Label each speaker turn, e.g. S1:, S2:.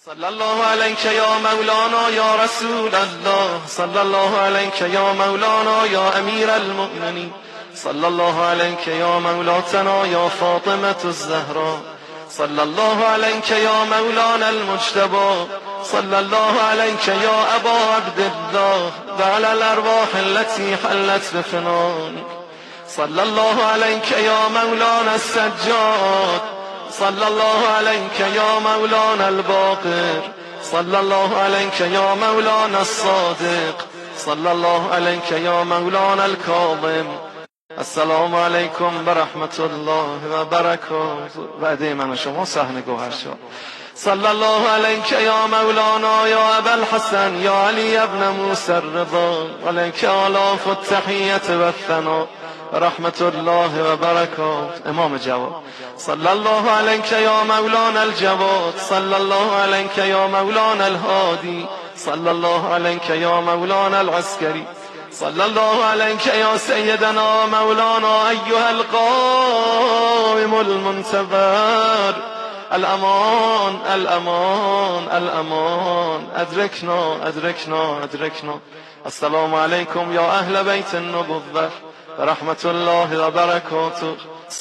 S1: صلی الله علیک یا مولانا یا رسول الله، صلی الله علیک یا مولانا یا امیر المؤمنین، صلی الله علیک یا مولاتنا یا فاطمة الزهرا، صلی الله علیک یا مولانا المجتبی، صلی الله علیک یا ابا عبدالله و علی الارواح التي حلت بفنانک، صلی الله علیک یا مولانا السجاد، صلی الله علیک یا مولانا الباقر، صلی الله علیک یا مولانا الصادق، صلی الله علیک یا مولانا الکاظم. السلام علیکم و رحمت الله و برکاته. وعده من و شما صحن گوهر شد. صلی الله علیک یا مولانا یا ابا الحسن یا علی ابن موسی الرضا، علیک آلاف التحیة و الثنا رحمت الله و برکات. امام جواد. صلی الله علیک یا مولانا الجواد، صلی الله علیک یا مولانا الهادی، صلی الله علیک یا مولانا العسکری، صلی الله علیک یا سیدنا مولانا ایها القائم المنتظر. الامان الامان الامان، ادرکنا ادرکنا ادرکنا. السلام علیکم یا اهل بیت النبوة و رحمت الله و برکاته.